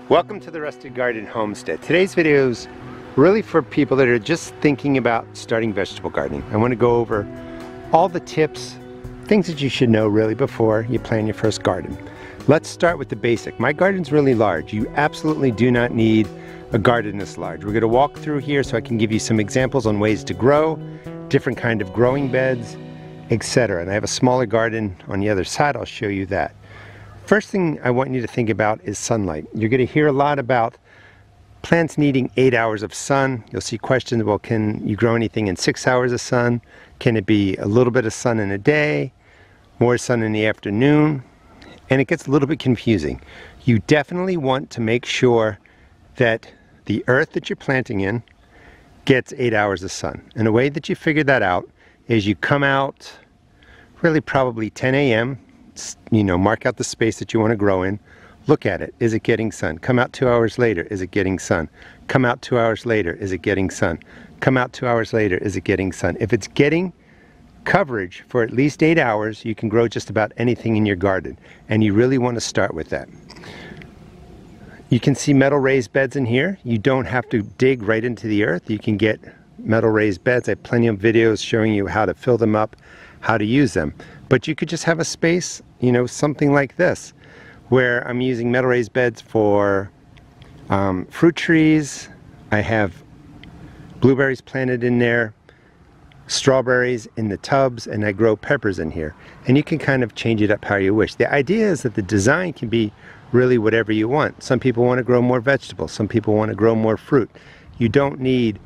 Welcome to the Rusted Garden Homestead. Today's video is really for people that are just thinking about starting vegetable gardening. I want to go over all the tips, things that you should know really before you plan your first garden. Let's start with the basic. My garden's really large. You absolutely do not need a garden this large. We're going to walk through here so I can give you some examples on ways to grow, different kind of growing beds, etc. And I have a smaller garden on the other side. I'll show you that. First thing I want you to think about is sunlight. You're going to hear a lot about plants needing 8 hours of sun. You'll see questions, well, can you grow anything in 6 hours of sun? Can it be a little bit of sun in a day, more sun in the afternoon? And it gets a little bit confusing. You definitely want to make sure that the earth that you're planting in gets 8 hours of sun. And the way that you figure that out is you come out really probably 10 a.m., mark out the space that you want to grow in, look at it, is it getting sun? Come out 2 hours later, is it getting sun? Come out 2 hours later, is it getting sun? Come out 2 hours later, is it getting sun? If it's getting coverage for at least 8 hours, you can grow just about anything in your garden, and you really want to start with that. You can see metal raised beds in here. You don't have to dig right into the earth. You can get metal raised beds. I have plenty of videos showing you how to fill them up, how to use them. But you could just have a space, something like this, where I'm using metal raised beds for fruit trees. I have blueberries planted in there, strawberries in the tubs, and I grow peppers in here. And you can kind of change it up how you wish. The idea is that the design can be really whatever you want. Some people want to grow more vegetables. Some people want to grow more fruit. You don't need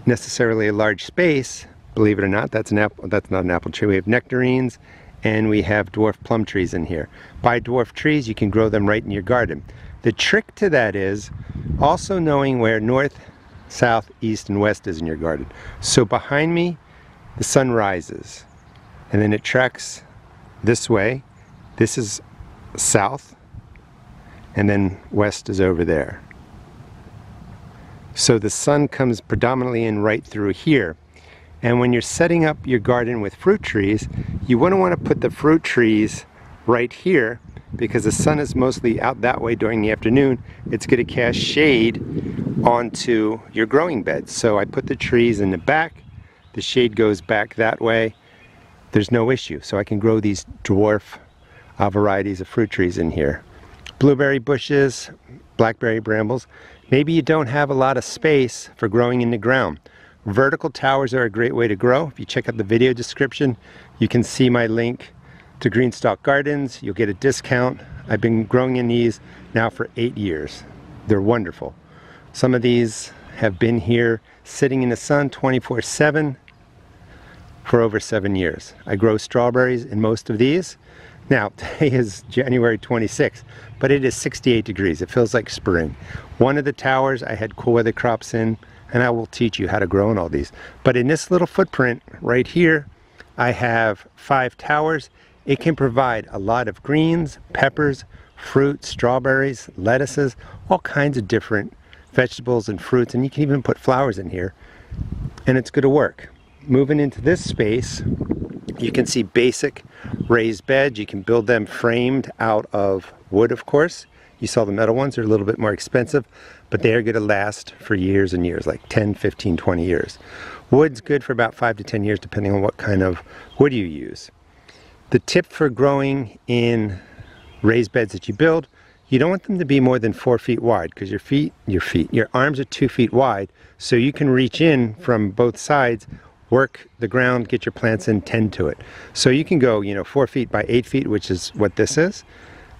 necessarily a large space. Believe it or not, that's not an apple tree. We have nectarines and we have dwarf plum trees in here. By dwarf trees, you can grow them right in your garden. The trick to that is also knowing where north, south, east, and west is in your garden. So behind me, the sun rises and then it tracks this way. This is south and then west is over there. So the sun comes predominantly in right through here. And when you're setting up your garden with fruit trees, you want to put the fruit trees right here because the sun is mostly out that way during the afternoon. It's going to cast shade onto your growing bed. So I put the trees in the back, the shade goes back that way. There's no issue. So I can grow these dwarf varieties of fruit trees in here. Blueberry bushes, blackberry brambles. Maybe you don't have a lot of space for growing in the ground. Vertical towers are a great way to grow. If you check out the video description, you can see my link to GreenStalk Gardens. You'll get a discount. I've been growing in these now for 8 years. They're wonderful. Some of these have been here sitting in the sun 24/7 for over 7 years. I grow strawberries in most of these. Now, today is January 26th, but it is 68 degrees. It feels like spring. One of the towers I had cool weather crops in, and I will teach you how to grow in all these. But in this little footprint right here, I have 5 towers. It can provide a lot of greens, peppers, fruit, strawberries, lettuces, all kinds of different vegetables and fruits, and you can even put flowers in here, and it's going to work. Moving into this space, you can see basic raised beds. You can build them framed out of wood, of course. You saw the metal ones, they're a little bit more expensive, but they are going to last for years and years, like 10, 15, 20 years. Wood's good for about 5 to 10 years, depending on what kind of wood you use. The tip for growing in raised beds that you build, you don't want them to be more than 4 feet wide, because your arms are 2 feet wide, so you can reach in from both sides, work the ground, get your plants in, tend to it. So you can go, 4 feet by 8 feet, which is what this is.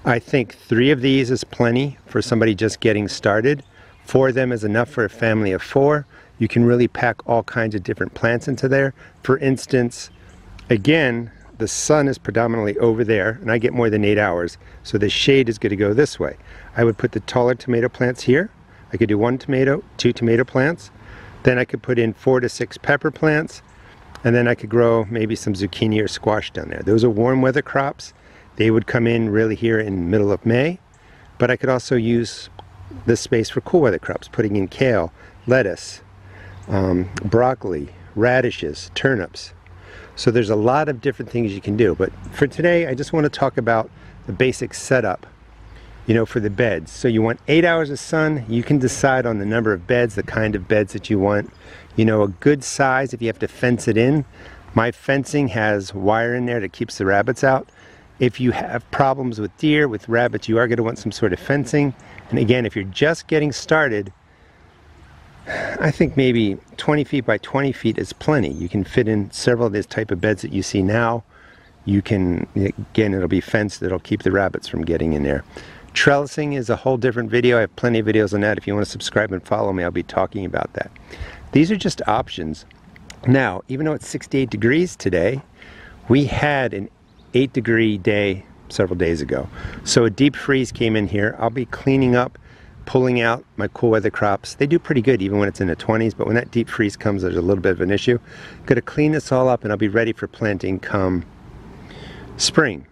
I think 3 of these is plenty for somebody just getting started. 4 of them is enough for a family of 4. You can really pack all kinds of different plants into there. For instance, again, the sun is predominantly over there, and I get more than 8 hours, so the shade is going to go this way. I would put the taller tomato plants here. I could do 1 tomato, 2 tomato plants. Then I could put in 4 to 6 pepper plants, and then I could grow maybe some zucchini or squash down there. Those are warm weather crops. They would come in really here in the middle of May, but I could also use this space for cool weather crops, putting in kale, lettuce, broccoli, radishes, turnips. So there's a lot of different things you can do, but for today I just want to talk about the basic setup you know, for the beds. So you want 8 hours of sun. You can decide on the number of beds, the kind of beds that you want. You know, a good size if you have to fence it in. My fencing has wire in there that keeps the rabbits out. If you have problems with deer, with rabbits, you are going to want some sort of fencing. And again, if you're just getting started, I think maybe 20 feet by 20 feet is plenty. You can fit in several of these type of beds that you see now. You can, again, it'll be fenced, it'll keep the rabbits from getting in there. Trellising is a whole different video. I have plenty of videos on that. If you want to subscribe and follow me, I'll be talking about that. These are just options. Now, even though it's 68 degrees today, we had an 8-degree day several days ago. So a deep freeze came in here. I'll be cleaning up, pulling out my cool weather crops. They do pretty good even when it's in the 20s, but when that deep freeze comes, there's a little bit of an issue. I'm going to clean this all up and I'll be ready for planting come spring.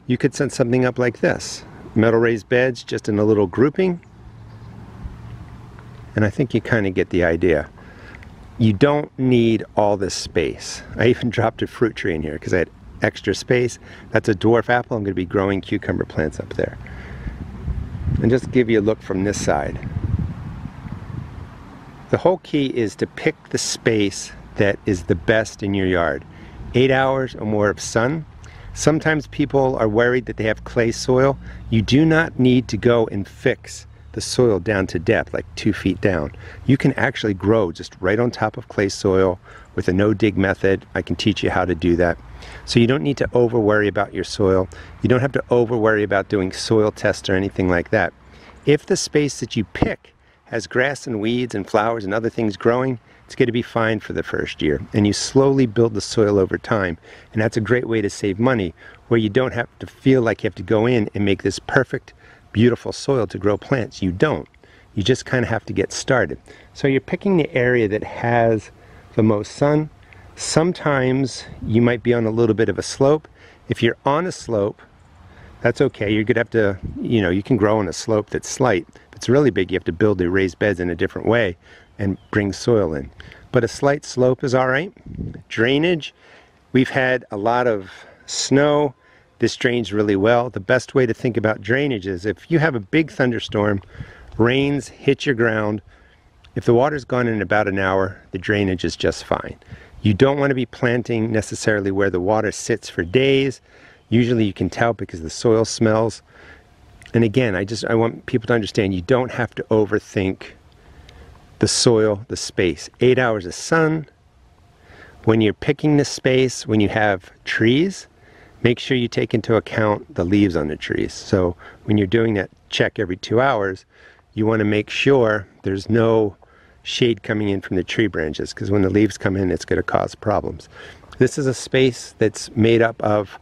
You could set something up like this. Metal raised beds just in a little grouping. And I think you kind of get the idea. You don't need all this space. I even dropped a fruit tree in here because I had extra space. That's a dwarf apple. I'm going to be growing cucumber plants up there. And just give you a look from this side. The whole key is to pick the space that is the best in your yard. 8 hours or more of sun. Sometimes people are worried that they have clay soil. You do not need to go and fix the soil down to depth, like 2 feet down. You can actually grow just right on top of clay soil with a no-dig method. I can teach you how to do that. So you don't need to over-worry about your soil. You don't have to over-worry about doing soil tests or anything like that. If the space that you pick has grass and weeds and flowers and other things growing, it's going to be fine for the first year. And you slowly build the soil over time. And that's a great way to save money, where you don't have to feel like you have to go in and make this perfect, beautiful soil to grow plants. You don't. You just kind of have to get started. So you're picking the area that has the most sun. Sometimes you might be on a little bit of a slope. If you're on a slope, that's okay. You're going to have to, you know, you can grow on a slope that's slight. If it's really big, you have to build the raised beds in a different way and bring soil in. But a slight slope is all right. Drainage, we've had a lot of snow. This drains really well. The best way to think about drainage is if you have a big thunderstorm, rains hit your ground, if the water's gone in about an hour, the drainage is just fine. You don't want to be planting necessarily where the water sits for days. Usually you can tell because the soil smells. And again, I want people to understand you don't have to overthink the soil, the space. 8 hours of sun. When you're picking the space, when you have trees, make sure you take into account the leaves on the trees. So when you're doing that check every 2 hours, you want to make sure there's no shade coming in from the tree branches, because when the leaves come in, it's going to cause problems. This is a space that's made up of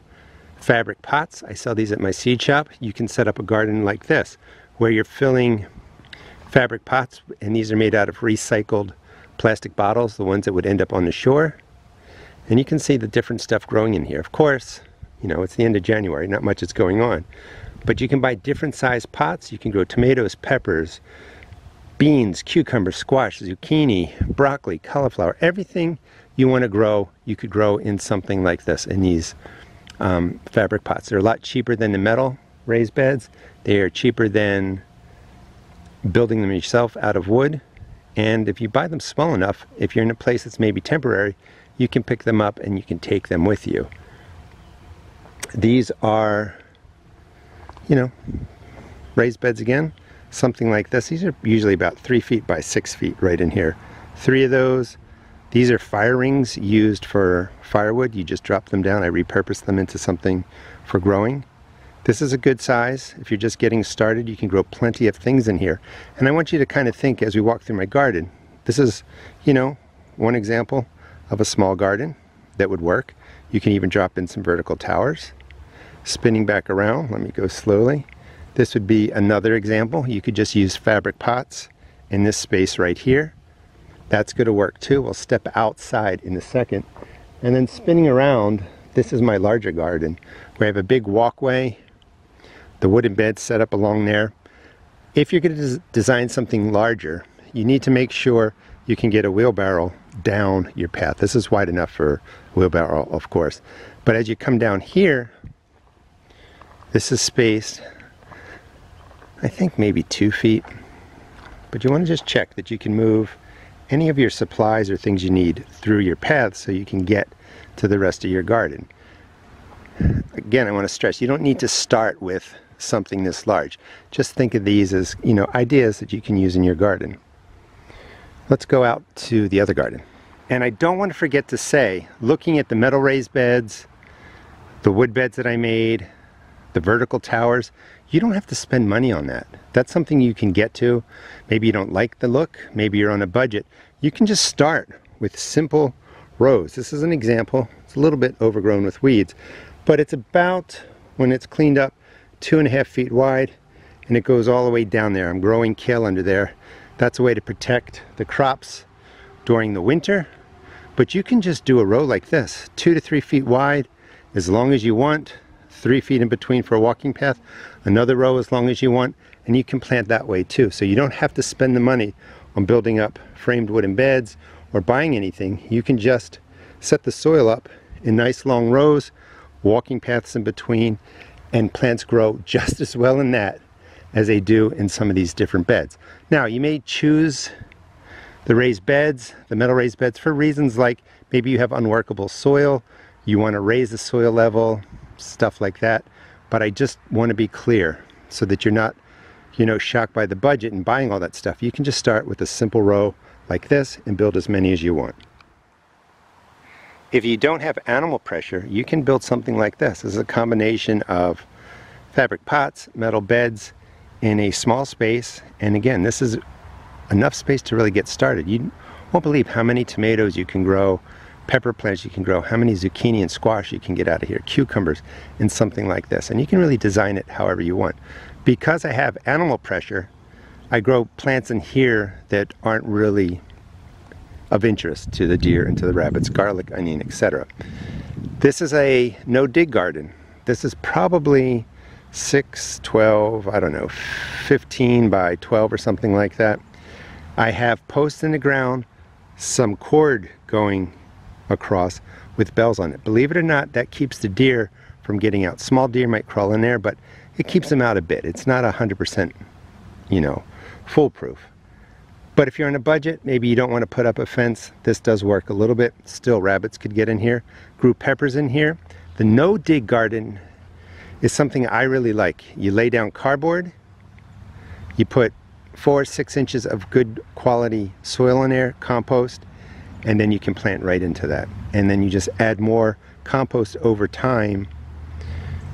fabric pots. I sell these at my seed shop. You can set up a garden like this, where you're filling fabric pots, and these are made out of recycled plastic bottles, the ones that would end up on the shore. And you can see the different stuff growing in here. Of course, you know, it's the end of January, not much is going on. But you can buy different size pots. You can grow tomatoes, peppers, beans, cucumbers, squash, zucchini, broccoli, cauliflower. Everything you want to grow, you could grow in something like this, in these fabric pots. They're a lot cheaper than the metal raised beds. They are cheaper than building them yourself out of wood. And if you buy them small enough, if you're in a place that's maybe temporary, you can pick them up and you can take them with you. These are, you know, raised beds again, something like this. These are usually about 3 feet by 6 feet right in here. 3 of those. These are fire rings used for firewood. You just drop them down. I repurpose them into something for growing. This is a good size. If you're just getting started, you can grow plenty of things in here. And I want you to kind of think as we walk through my garden. This is, you know, one example of a small garden that would work. You can even drop in some vertical towers. Spinning back around, let me go slowly. This would be another example. You could just use fabric pots in this space right here. That's going to work too. We'll step outside in a second. And then spinning around, this is my larger garden where I have a big walkway, the wooden bed set up along there. If you're going to design something larger, you need to make sure you can get a wheelbarrow down your path. This is wide enough for a wheelbarrow, of course. But as you come down here, this is spaced I think maybe 2 feet. But you want to just check that you can move any of your supplies or things you need through your path so you can get to the rest of your garden. Again, I want to stress, you don't need to start with something this large. Just think of these as, ideas that you can use in your garden. Let's go out to the other garden. And I don't want to forget to say, looking at the metal raised beds, the wood beds that I made, the vertical towers, you don't have to spend money on that. That's something you can get to. Maybe you don't like the look, maybe you're on a budget. You can just start with simple rows. This is an example. It's a little bit overgrown with weeds, but it's about, when it's cleaned up, 2.5 feet wide, and it goes all the way down there. I'm growing kale under there. That's a way to protect the crops during the winter. But you can just do a row like this, 2 to 3 feet wide, as long as you want, 3 feet in between for a walking path, another row as long as you want, and you can plant that way too. So you don't have to spend the money on building up framed wooden beds or buying anything. You can just set the soil up in nice long rows, walking paths in between, and plants grow just as well in that as they do in some of these different beds. Now, you may choose the raised beds, the metal raised beds, for reasons like maybe you have unworkable soil, you want to raise the soil level, stuff like that. But I just want to be clear so that you're not, shocked by the budget and buying all that stuff. You can just start with a simple row like this and build as many as you want. If you don't have animal pressure, you can build something like this. This is a combination of fabric pots, metal beds in a small space. And again, this is enough space to really get started. You won't believe how many tomatoes you can grow, pepper plants you can grow, how many zucchini and squash you can get out of here, cucumbers, in something like this. And you can really design it however you want. Because I have animal pressure, I grow plants in here that aren't really of interest to the deer and to the rabbits, garlic, onion, etc. This is a no-dig garden. This is probably 6, 12, I don't know, 15 by 12 or something like that. I have posts in the ground, some cord going across with bells on it. Believe it or not, that keeps the deer from getting out. Small deer might crawl in there, but it keeps them out a bit. It's not 100%, foolproof. But if you're on a budget, maybe you don't want to put up a fence, this does work a little bit. Still, rabbits could get in here. Grew peppers in here. The no-dig garden is something I really like. You lay down cardboard, you put 4 or 6 inches of good quality soil in there, compost, and then you can plant right into that. And then you just add more compost over time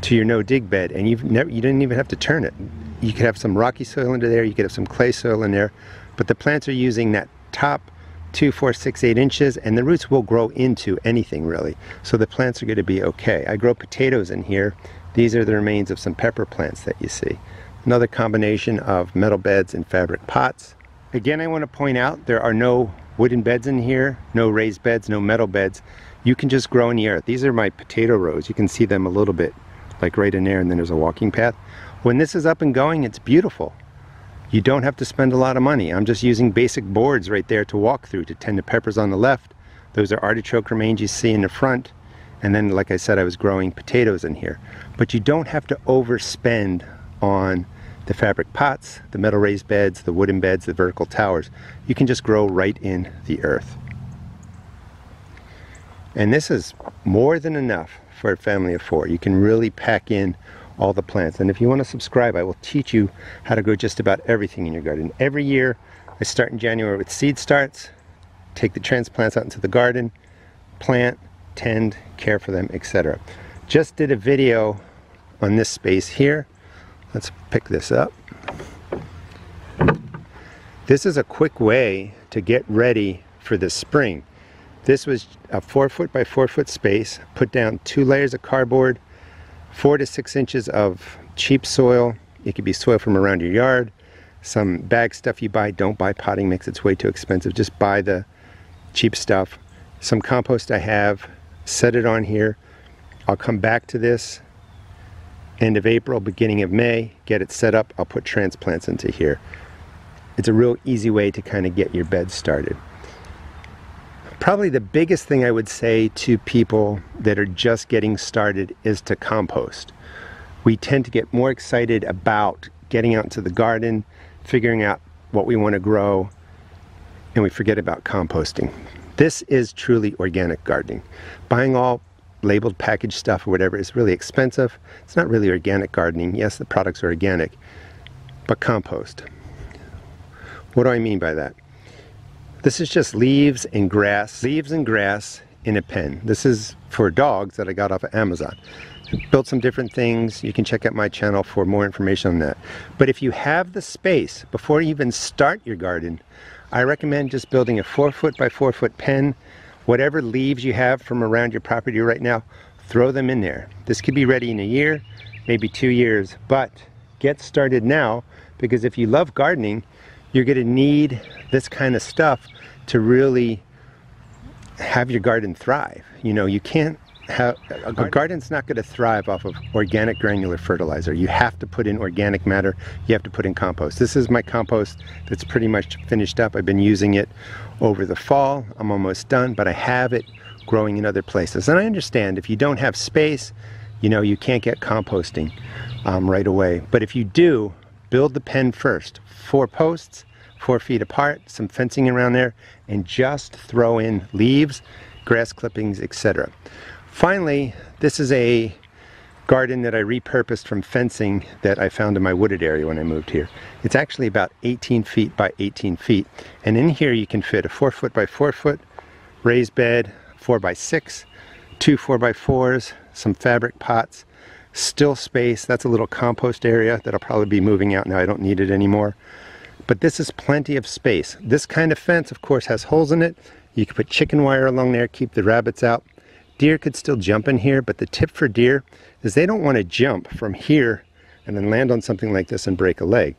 to your no-dig bed, and you didn't even have to turn it. You could have some rocky soil under there, you could have some clay soil in there, but the plants are using that top 2, 4, 6, 8 inches, and the roots will grow into anything really. So the plants are going to be okay. I grow potatoes in here. These are the remains of some pepper plants that you see. Another combination of metal beds and fabric pots. Again, I want to point out there are no wooden beds in here, no raised beds, no metal beds. You can just grow in the earth. These are my potato rows. You can see them a little bit, like right in there, and then there's a walking path. When this is up and going, it's beautiful. You don't have to spend a lot of money. I'm just using basic boards right there to walk through to tend the peppers on the left. Those are artichoke remains you see in the front. And then, like I said, I was growing potatoes in here. But you don't have to overspend on the fabric pots, the metal raised beds, the wooden beds, the vertical towers. You can just grow right in the earth. And this is more than enough for a family of 4. You can really pack in all the plants. And if you want to subscribe, I will teach you how to grow just about everything in your garden. Every year, I start in January with seed starts, take the transplants out into the garden, plant, tend, care for them, etc. Just did a video on this space here. Let's pick this up. This is a quick way to get ready for the spring. This was a 4 foot by 4 foot space. Put down 2 layers of cardboard, 4 to 6 inches of cheap soil. It could be soil from around your yard. Some bag stuff you buy. Don't buy potting mix, it's way too expensive. Just buy the cheap stuff. Some compost I have, set it on here. I'll come back to this end of April, beginning of May, get it set up. I'll put transplants into here. It's a real easy way to kind of get your bed started. Probably the biggest thing I would say to people that are just getting started is to compost. We tend to get more excited about getting out into the garden, figuring out what we want to grow, and we forget about composting. This is truly organic gardening. Buying all labeled packaged stuff or whatever is really expensive. It's not really organic gardening. Yes, the products are organic, but compost. What do I mean by that? This is just leaves and grass in a pen. This is for dogs that I got off of Amazon. Built some different things. You can check out my channel for more information on that. But if you have the space, before you even start your garden, I recommend just building a 4-foot by 4-foot pen. Whatever leaves you have from around your property right now, throw them in there. This could be ready in a year, maybe 2 years, but get started now, because if you love gardening, you're going to need this kind of stuff to really have your garden thrive. You know, you can't have a garden's not going to thrive off of organic granular fertilizer. You have to put in organic matter. You have to put in compost. This is my compost that's pretty much finished up. I've been using it over the fall. I'm almost done, but I have it growing in other places. And I understand if you don't have space, you know, you can't get composting right away. But if you do, build the pen first. 4 posts, 4 feet apart, some fencing around there, and just throw in leaves, grass clippings, etc. Finally, this is a garden that I repurposed from fencing that I found in my wooded area when I moved here. It's actually about 18 feet by 18 feet. And in here you can fit a 4-foot by 4-foot raised bed, 4 by 6, 2 4x4s, some fabric pots, still space. That's a little compost area that I'll probably be moving out now. I don't need it anymore. But this is plenty of space. This kind of fence, of course, has holes in it. You can put chicken wire along there, keep the rabbits out. Deer could still jump in here, but the tip for deer is they don't want to jump from here and then land on something like this and break a leg.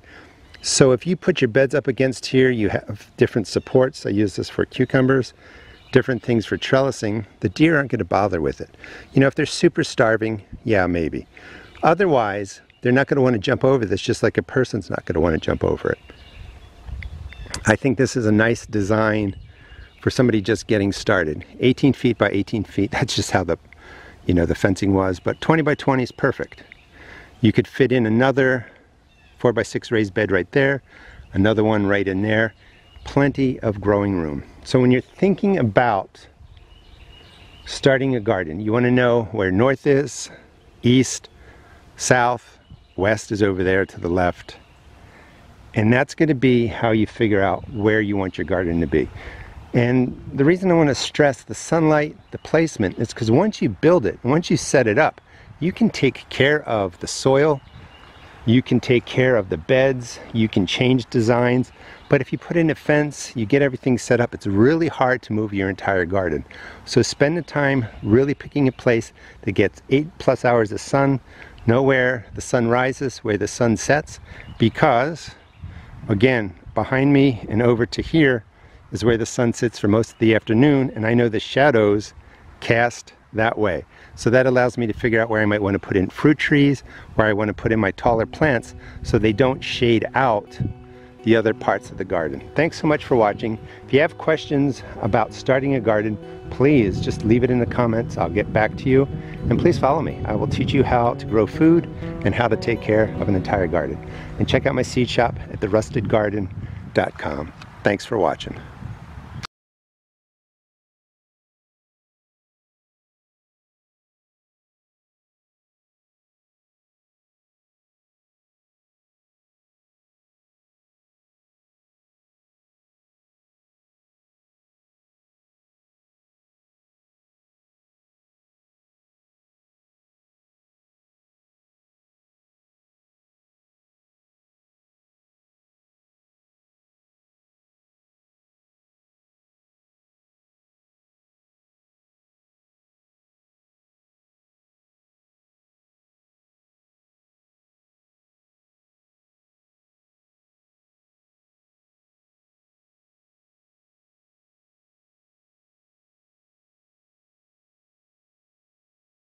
So if you put your beds up against here, you have different supports. I use this for cucumbers, different things for trellising. The deer aren't going to bother with it. You know, if they're super starving, yeah, maybe. Otherwise, they're not going to want to jump over this, just like a person's not going to want to jump over it. I think this is a nice design for somebody just getting started. 18 feet by 18 feet, that's just how the, you know, the fencing was, but 20 by 20 is perfect. You could fit in another 4 by 6 raised bed right there, another one right in there, plenty of growing room. So when you're thinking about starting a garden, you want to know where north is, east, south, west is over there to the left, and that's going to be how you figure out where you want your garden to be. And the reason I want to stress the sunlight, the placement, is because once you build it, once you set it up, you can take care of the soil, you can take care of the beds, you can change designs. But if you put in a fence, you get everything set up, it's really hard to move your entire garden. So spend the time really picking a place that gets 8+ hours of sun, know where the sun rises, where the sun sets, because, again, behind me and over to here is where the sun sits for most of the afternoon, and I know the shadows cast that way. So that allows me to figure out where I might want to put in fruit trees, where I want to put in my taller plants so they don't shade out the other parts of the garden. Thanks so much for watching. If you have questions about starting a garden, please just leave it in the comments. I'll get back to you. And please follow me. I will teach you how to grow food and how to take care of an entire garden. And check out my seed shop at therustedgarden.com. Thanks for watching.